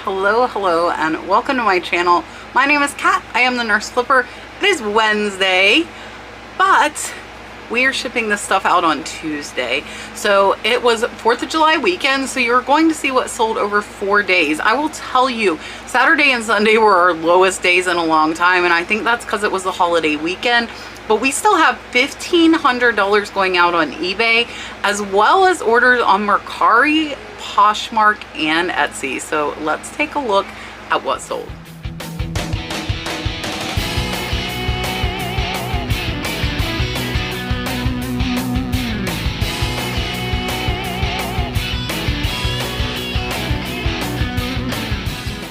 Hello, and welcome to my channel. My name is Kat. I am the Nurse Flipper. It is Wednesday, but we are shipping this stuff out on Tuesday. So it was 4th of July weekend, so you're going to see what sold over 4 days. I will tell you, Saturday and Sunday were our lowest days in a long time, and I think that's because it was the holiday weekend. But we still have $1,500 going out on eBay, as well as orders on Mercari, Poshmark, and Etsy. So let's take a look at what sold.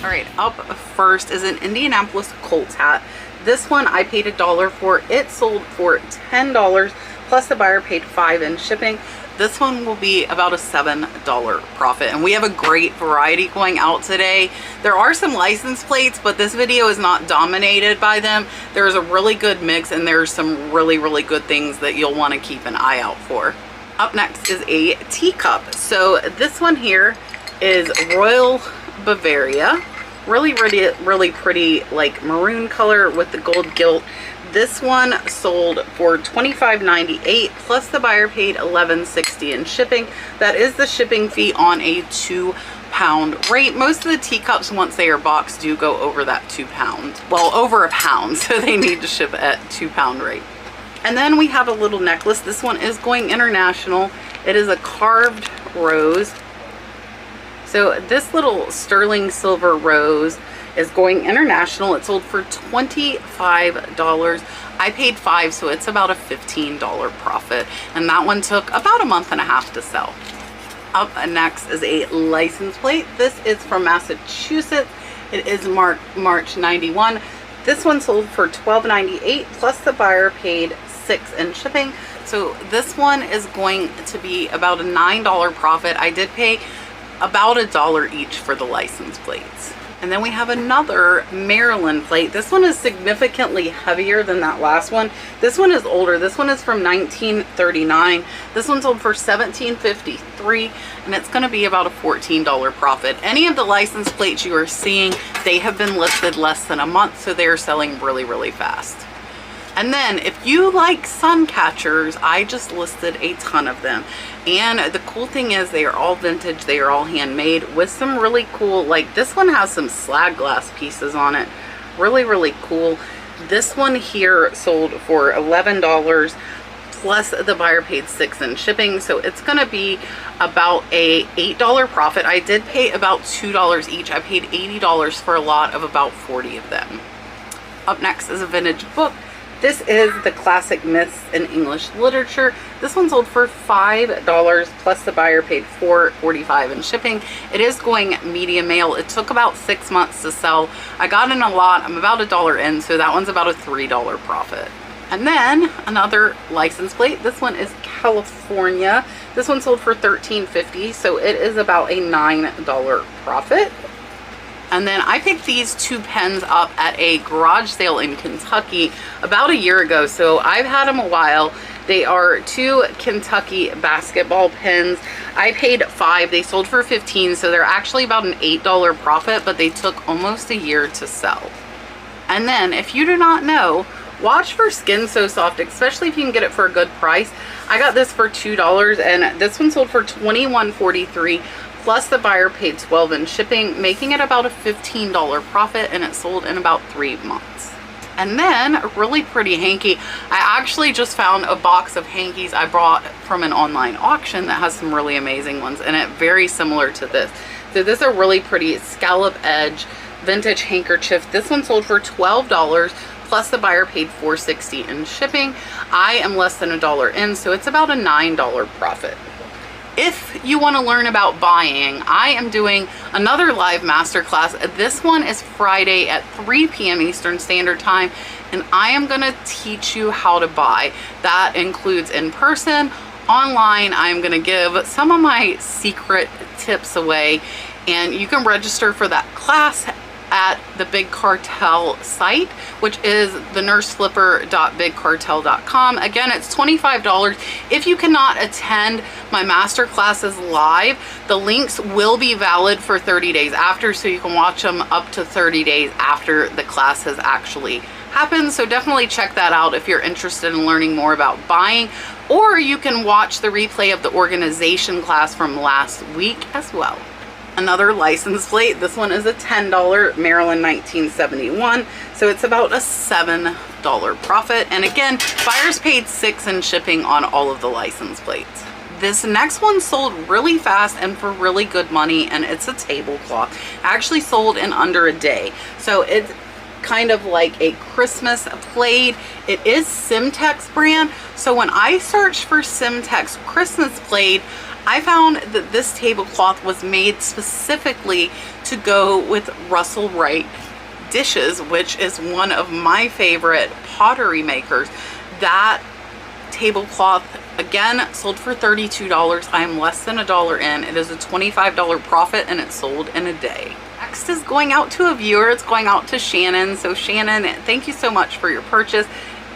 All right, up first is an Indianapolis Colts hat. This one I paid $1 for. It sold for $10 plus the buyer paid $5 in shipping. This one will be about a $7 profit, and we have a great variety going out today. There are some license plates, but this video is not dominated by them. There's a really good mix, and there's some really good things that you'll want to keep an eye out for. Up next is a teacup. So this one here is Royal Bavaria. Really pretty, like maroon color with the gold gilt. This one sold for $25.98 plus the buyer paid $11.60 in shipping. That is the shipping fee on a 2-pound rate. Most of the teacups, once they are boxed, do go over that 2 pounds. Well, over a pound, so they need to ship at 2-pound rate. And then we have a little necklace. This one is going international. It is a carved rose. So this little sterling silver rose is going international. It sold for $25. I paid $5, so it's about a $15 profit. And that one took about a month and a half to sell. Up next is a license plate. This is from Massachusetts. It is March 91. This one sold for $12.98 plus the buyer paid $6 in shipping. So this one is going to be about a $9 profit. I did pay about $1 each for the license plates. And then we have another Maryland plate. This one is significantly heavier than that last one. This one is older. This one is from 1939. This one sold for $17.53, and it's going to be about a $14 profit. Any of the license plates you are seeing, they have been listed less than a month, so they're selling really fast. And then if you like sun catchers, I just listed a ton of them. And the cool thing is they are all vintage. They are all handmade with some really cool, like this one has some slag glass pieces on it. Really cool. This one here sold for $11 plus the buyer paid $6 in shipping. So it's going to be about a $8 profit. I did pay about $2 each. I paid $80 for a lot of about 40 of them. Up next is a vintage book. This is the Classic Myths in English Literature. This one sold for $5 plus the buyer paid $4.45 in shipping. It is going medium mail. It took about 6 months to sell. I got in a lot. I'm about $1 in, so that one's about a $3 profit. And then another license plate. This one is California. This one sold for $13.50, so it is about a $9 profit. And then I picked these 2 pens up at a garage sale in Kentucky about a year ago. So I've had them a while. They are 2 Kentucky basketball pens. I paid $5. They sold for $15. So they're actually about an $8 profit, but they took almost a year to sell. And then if you do not know, watch for Skin So Soft, especially if you can get it for a good price. I got this for $2, and this one sold for $21.43. plus the buyer paid $12 in shipping, making it about a $15 profit, and it sold in about 3 months. And then a really pretty hanky. I actually just found a box of hankies I bought from an online auction that has some really amazing ones in it, very similar to this. So this is a really pretty scallop edge vintage handkerchief. This one sold for $12 plus the buyer paid $4.60 in shipping. I am less than $1 in, so it's about a $9 profit. If you want to learn about buying, I am doing another live masterclass. This one is Friday at 3 p.m. Eastern Standard Time, and I am going to teach you how to buy. That includes in person, online. I'm going to give some of my secret tips away, and you can register for that class at the Big Cartel site, which is thenurseFlipper.bigcartel.com. Again, it's $25. If you cannot attend my master classes live, the links will be valid for 30 days after, so you can watch them up to 30 days after the class has actually happened. So definitely check that out if you're interested in learning more about buying, or you can watch the replay of the organization class from last week as well. Another license plate. This one is a $10 Maryland 1971, so it's about a $7 profit. And again, buyers paid $6 in shipping on all of the license plates. This next one sold really fast and for really good money, and it's a tablecloth. Actually sold in under a day. So it's kind of like a Christmas plate. It is Simtex brand. So when I searched for Simtex Christmas plate, I found that this tablecloth was made specifically to go with Russell Wright dishes, which is one of my favorite pottery makers. That tablecloth, again, sold for $32. I am less than $1 in. It is a $25 profit, and it sold in a day. Next is going out to a viewer. It's going out to Shannon. So Shannon, thank you so much for your purchase.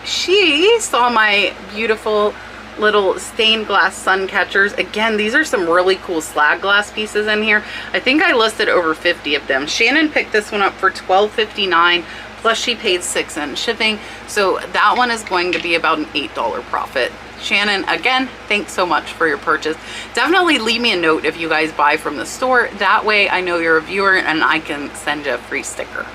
She saw my beautiful little stained glass sun catchers. Again, these are some really cool slag glass pieces in here. I think I listed over 50 of them. Shannon picked this one up for $12.59, plus she paid $6 in shipping. So that one is going to be about an $8 profit. Shannon, again, thanks so much for your purchase. Definitely leave me a note if you guys buy from the store. That way I know you're a viewer and I can send you a free sticker.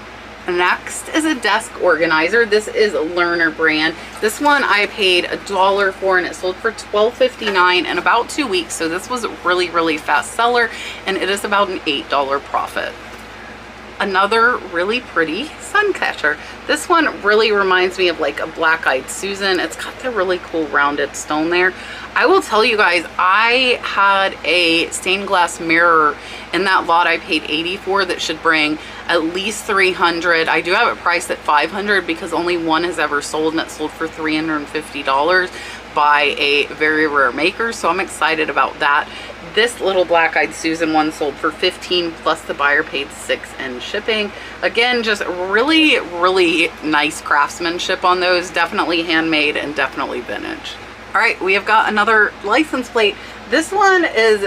Next is a desk organizer. This is a Lerner brand. This one I paid $1 for, and it sold for $12.59 in about 2 weeks. So this was a really fast seller, and it is about an $8 profit. Another really pretty sun catcher. This one really reminds me of like a Black-Eyed Susan. It's got the really cool rounded stone there. I will tell you guys, I had a stained glass mirror in that lot I paid $80 for that should bring at least $300. I do have it priced at $500 because only one has ever sold, and it sold for $350 by a very rare maker. So I'm excited about that. This little Black-Eyed Susan one sold for $15, plus the buyer paid $6 in shipping. Again, just really nice craftsmanship on those. Definitely handmade and definitely vintage. All right, we have got another license plate. This one is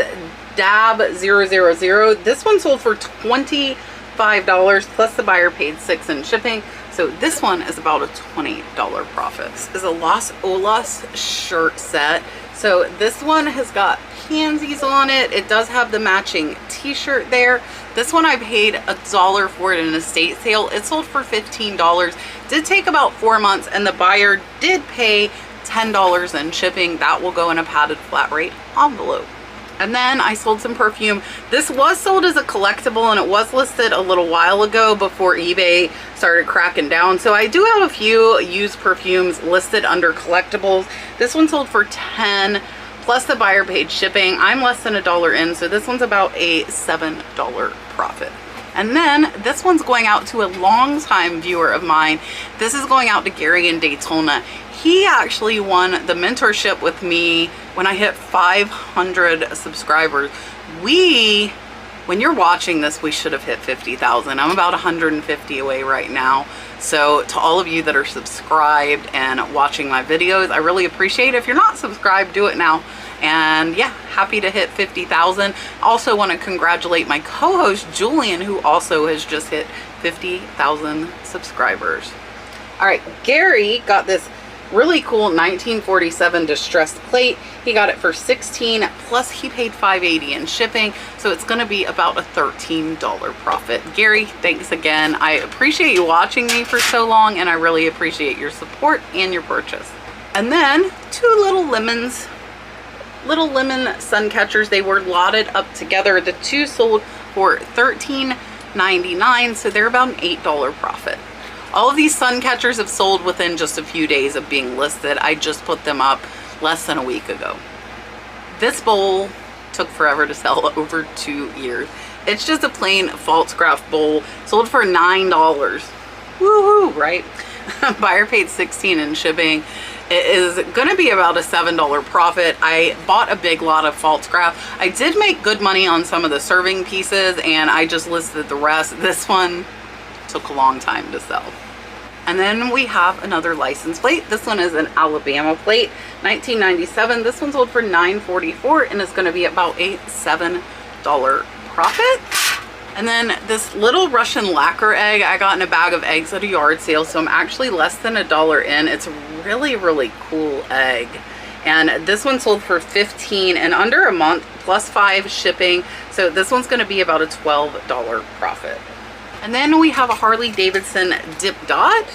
DAB000. This one sold for $25, plus the buyer paid $6 in shipping. So this one is about a $20 profit. This is a Las Olas shirt set. So this one has got pansies on it. It does have the matching t-shirt there. This one I paid $1 for it in an estate sale. It sold for $15. Did take about 4 months, and the buyer did pay $10 in shipping. That will go in a padded flat rate envelope. And then I sold some perfume. This was sold as a collectible, and it was listed a little while ago before eBay started cracking down. So I do have a few used perfumes listed under collectibles. This one sold for $10, plus the buyer paid shipping. I'm less than $1 in, so this one's about a $7 profit. And then this one's going out to a longtime viewer of mine. This is going out to Gary in Daytona. He actually won the mentorship with me when I hit 500 subscribers. When you're watching this, we should have hit 50,000. I'm about 150 away right now. So to all of you that are subscribed and watching my videos, I really appreciate it. If you're not subscribed, do it now. And yeah, happy to hit 50,000. Also want to congratulate my co-host Julian, who also has just hit 50,000 subscribers. All right, Gary got this really cool 1947 distressed plate. He got it for $16, plus he paid $5.80 in shipping. So it's going to be about a $13 profit. Gary, thanks again. I appreciate you watching me for so long, and I really appreciate your support and your purchase. And then two little lemon sun catchers. They were lotted up together. The two sold for $13.99, so they're about an $8 profit. All of these sun catchers have sold within just a few days of being listed. I just put them up less than a week ago. This bowl took forever to sell, over 2 years. It's just a plain Falstaff bowl, sold for $9. Woohoo, right? Buyer paid $16 in shipping. It is going to be about a $7 profit. I bought a big lot of Falstaff. I did make good money on some of the serving pieces, and I just listed the rest. This one, took a long time to sell. And then we have another license plate. This one is an Alabama plate, 1997. This one sold for $9.44 and it's going to be about a $7 profit. And then this little Russian lacquer egg, I got in a bag of eggs at a yard sale, so I'm actually less than $1 in. It's a really, really cool egg. And this one sold for $15 in under a month, plus 5 shipping. So this one's going to be about a $12 profit. And then we have a Harley Davidson Dip Dot.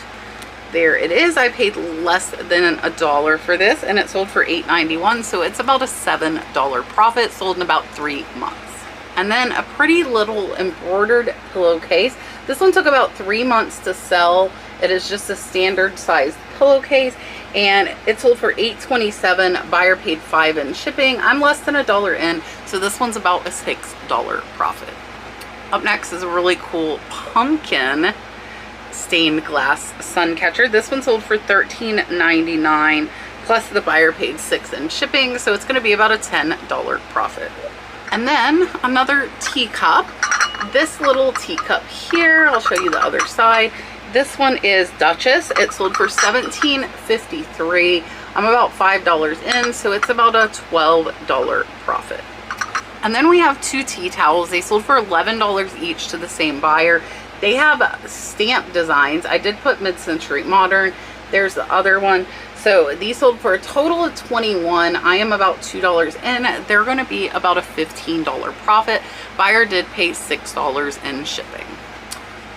There it is. I paid less than $1 for this and it sold for $8.91. So it's about a $7 profit, sold in about 3 months. And then a pretty little embroidered pillowcase. This one took about 3 months to sell. It is just a standard sized pillowcase and it sold for $8.27. Buyer paid $5 in shipping. I'm less than $1 in, so this one's about a $6 profit. Up next is a really cool pumpkin stained glass sun catcher. This one sold for $13.99 plus the buyer paid $6 in shipping, so it's going to be about a $10 profit. And then another teacup. This little teacup here, I'll show you the other side. This one is Duchess. It sold for $17.53. I'm about $5 in, so it's about a $12 profit. And then we have 2 tea towels. They sold for $11 each to the same buyer. They have stamp designs. I did put mid-century modern. There's the other one. So these sold for a total of $21. I am about $2 in. They're going to be about a $15 profit. Buyer did pay $6 in shipping.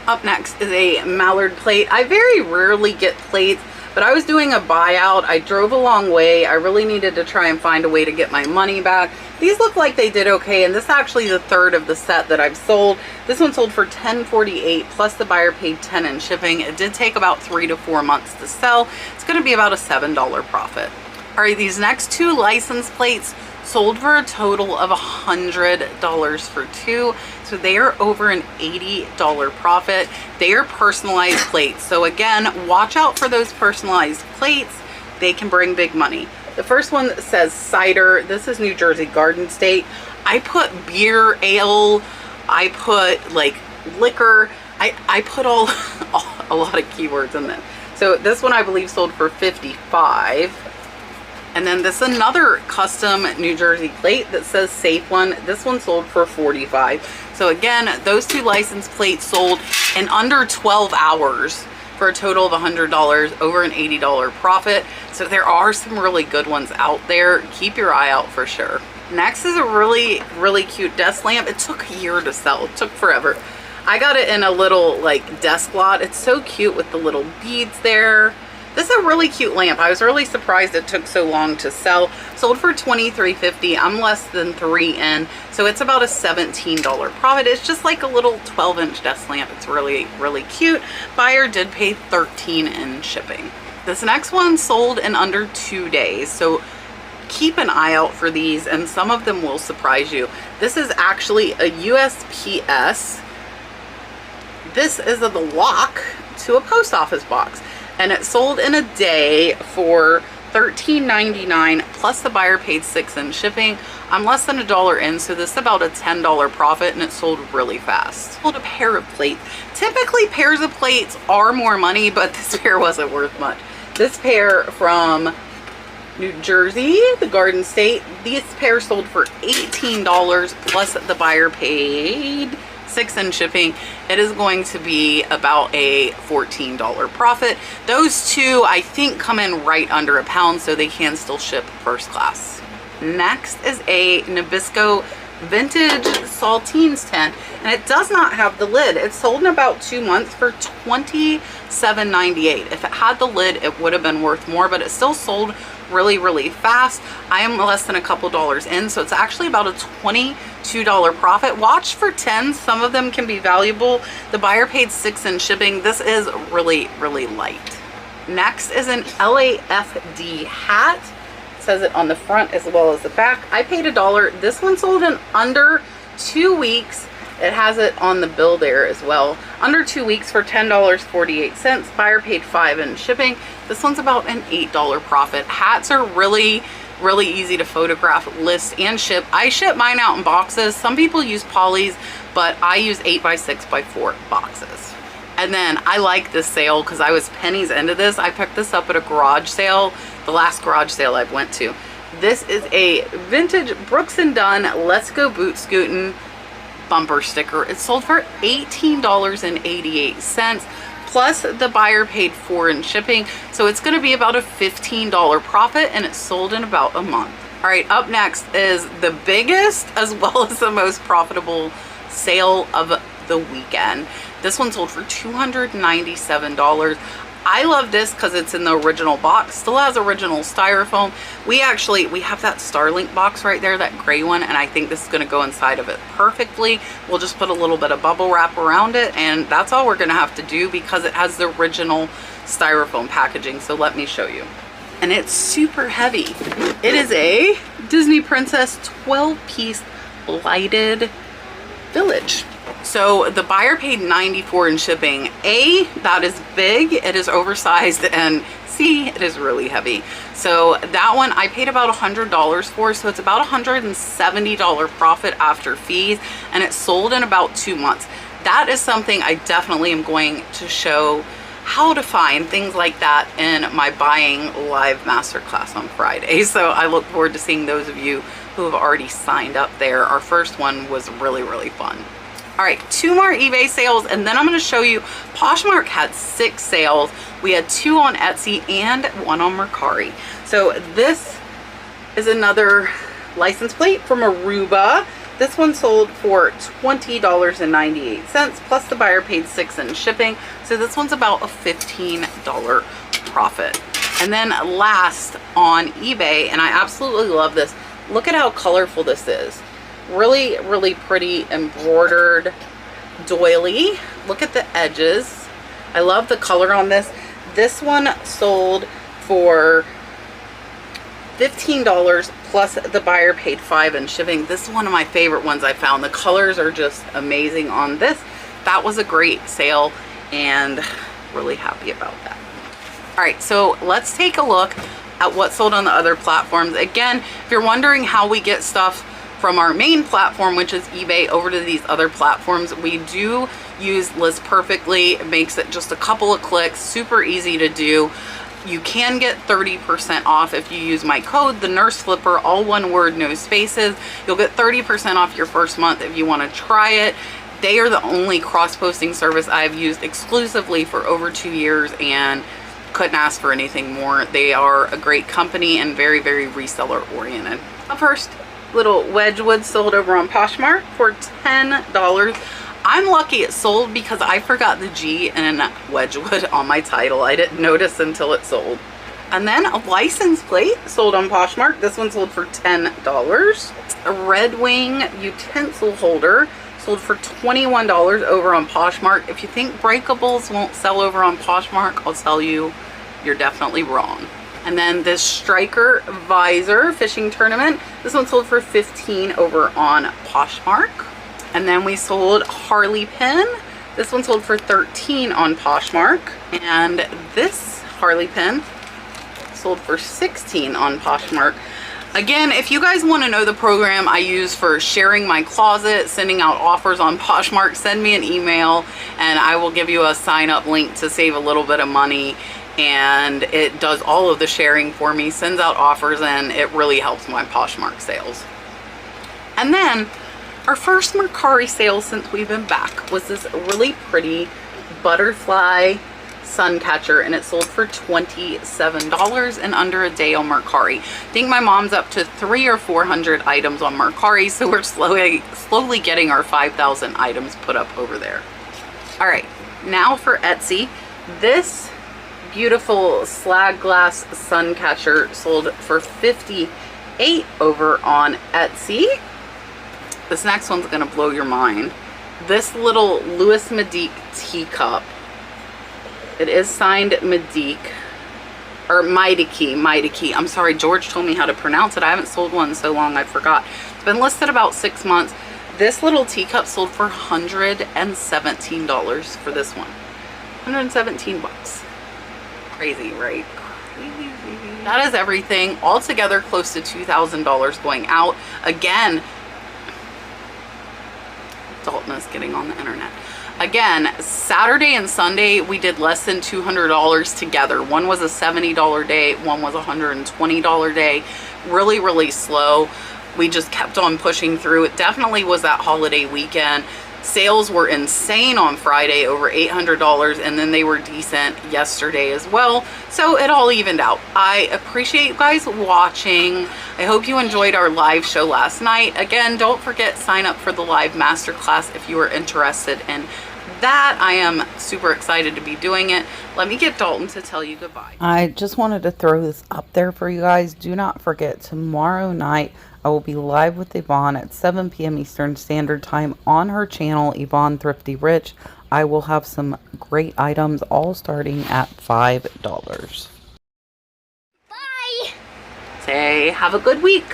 Up next is a mallard plate. I very rarely get plates, but I was doing a buyout. I drove a long way. I really needed to try and find a way to get my money back. These look like they did okay, and this is actually the third of the set that I've sold. This one sold for $10.48 plus the buyer paid $10 in shipping. It did take about 3 to 4 months to sell. It's going to be about a $7 profit. All right, these next 2 license plates sold for a total of $100 for 2. So they are over an $80 profit. They are personalized plates. So again, watch out for those personalized plates. They can bring big money. The first one says cider. This is New Jersey Garden State. I put beer, ale, I put like liquor. I put a lot of keywords in this. So this one I believe sold for $55. And then this another custom New Jersey plate that says Safe One. This one sold for $45. So again, those 2 license plates sold in under 12 hours for a total of $100, over an $80 profit. So there are some really good ones out there. Keep your eye out for sure. Next is a really, really cute desk lamp. It took a year to sell. It took forever. I got it in a little like desk lot. It's so cute with the little beads there. This is a really cute lamp. I was really surprised it took so long to sell. Sold for $23.50. I'm less than 3 in, so it's about a $17 profit. It's just like a little 12-inch desk lamp. It's really, really cute. Buyer did pay $13 in shipping. This next one sold in under 2 days, so keep an eye out for these, and some of them will surprise you. This is actually a USPS. This is the lock to a post office box. And it sold in a day for $13.99 plus the buyer paid $6 in shipping. I'm less than $1 in, so this is about a $10 profit, and it sold really fast. Sold a pair of plates. Typically pairs of plates are more money, but this pair wasn't worth much. This pair from New Jersey, the Garden State, this pair sold for $18 plus the buyer paid $6 in shipping. It is going to be about a $14 profit. Those 2 I think come in right under a pound, so they can still ship first class. Next is a Nabisco vintage saltines tin, and it does not have the lid. It's sold in about 2 months for $27.98. If it had the lid, it would have been worth more, but it still sold really, really fast. I am less than a couple dollars in, so it's actually about a $22 profit. Watch for tins. Some of them can be valuable. The buyer paid $6 in shipping. This is really, really light. Next is an LAFD hat. It says it on the front as well as the back. I paid $1. This one sold in under 2 weeks. It has it on the bill there as well. Under 2 weeks for $10.48. Buyer paid $5 in shipping. This one's about an $8 profit. Hats are really, really easy to photograph, list, and ship. I ship mine out in boxes. Some people use polys, but I use 8x6x4 boxes. And then I like this sale because I was pennies into this. I picked this up at a garage sale, the last garage sale I went to. This is a vintage Brooks & Dunn Let's Go Boot Scootin' bumper sticker. It sold for $18.88. Plus the buyer paid $4 in shipping. So it's gonna be about a $15 profit, and it sold in about a month. All right, up next is the biggest as well as the most profitable sale of the weekend. This one sold for $297. I love this because it's in the original box, still has original styrofoam. We have that Starlink box right there, that gray one, and I think this is gonna go inside of it perfectly. We'll just put a little bit of bubble wrap around it, and that's all we're gonna have to do because it has the original styrofoam packaging. So let me show you. And it's super heavy. It is a Disney Princess 12-piece lighted village. So the buyer paid $94 in shipping. A, that is big, it is oversized, and C, it is really heavy. So that one I paid about $100 for, so it's about $170 profit after fees, and it sold in about 2 months. That is something I definitely am going to show how to find things like that in my buying live masterclass on Friday. So I look forward to seeing those of you who have already signed up there. Our first one was really, really fun. All right, 2 more eBay sales, and then I'm going to show you Poshmark had 6 sales. We had 2 on Etsy and 1 on Mercari. So this is another license plate from Aruba. This one sold for $20.98, plus the buyer paid $6 in shipping. So this one's about a $15 profit. And then last on eBay, and I absolutely love this. Look at how colorful this is. Really, really pretty embroidered doily. Look at the edges. I love the color on this. This one sold for $15 plus the buyer paid $5 in shipping. This is one of my favorite ones I found. The colors are just amazing on this. That was a great sale and really happy about that. All right, so let's take a look at what sold on the other platforms. Again, if you're wondering how we get stuff from our main platform, which is eBay, over to these other platforms, we do use List Perfectly. It makes it just a couple of clicks, super easy to do. You can get 30% off if you use my code, the Nurse Flipper, all one word, no spaces. You'll get 30% off your first month if you want to try it. They are the only cross-posting service I've used exclusively for over 2 years, and couldn't ask for anything more. They are a great company and very, very reseller oriented. Up first, little Wedgwood sold over on Poshmark for $10. I'm lucky it sold because I forgot the G in Wedgwood on my title. I didn't notice until it sold. And then a license plate sold on Poshmark. This one sold for $10. A Red Wing utensil holder sold for $21 over on Poshmark. If you think breakables won't sell over on Poshmark, I'll tell you, you're definitely wrong. And then this Striker visor fishing tournament, this one sold for $15 over on Poshmark. And then we sold Harley pin. This one sold for $13 on Poshmark. And this Harley pin sold for $16 on Poshmark. Again, if you guys want to know the program I use for sharing my closet, sending out offers on Poshmark, send me an email and I will give you a sign up link to save a little bit of money. And it does all of the sharing for me, sends out offers, and it really helps my Poshmark sales. And then our first Mercari sale since we've been back was this really pretty butterfly sun catcher, and it sold for $27 in under a day on Mercari. I think my mom's up to 300 or 400 items on Mercari, so we're slowly getting our 5,000 items put up over there. All right, now for Etsy. This beautiful slag glass sun catcher sold for $58 over on Etsy. This next one's gonna blow your mind. This little Louis Medique teacup. It is signed Medique, or Meideke. I'm sorry, George told me how to pronounce it. I haven't sold one in so long, I forgot. It's been listed about 6 months. This little teacup sold for $117 for this one. 117 bucks. Crazy, right? Crazy. That is everything. Altogether close to $2,000 going out. Again, Dalton is getting on the internet. Again, Saturday and Sunday, we did less than $200 together. One was a $70 day, one was a $120 day. Really, really slow. We just kept on pushing through. It definitely was that holiday weekend. Sales were insane on Friday, over $800, and then they were decent yesterday as well. So it all evened out. I appreciate you guys watching. I hope you enjoyed our live show last night. Again, don't forget, sign up for the live masterclass if you are interested in that. I am super excited to be doing it. Let me get Dalton to tell you goodbye. I just wanted to throw this up there for you guys. Do not forget, tomorrow night I will be live with Yvonne at 7 p.m. Eastern Standard Time on her channel, Yvonne Thrifty Rich. I will have some great items, all starting at $5. Bye. Say, have a good week.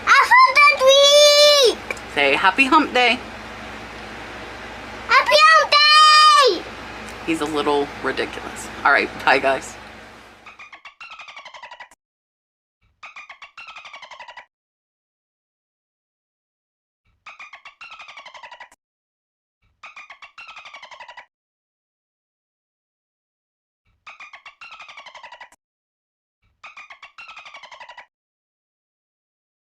Have a good week. Say, happy hump day. Happy Hump Day. He's a little ridiculous. All right, bye guys.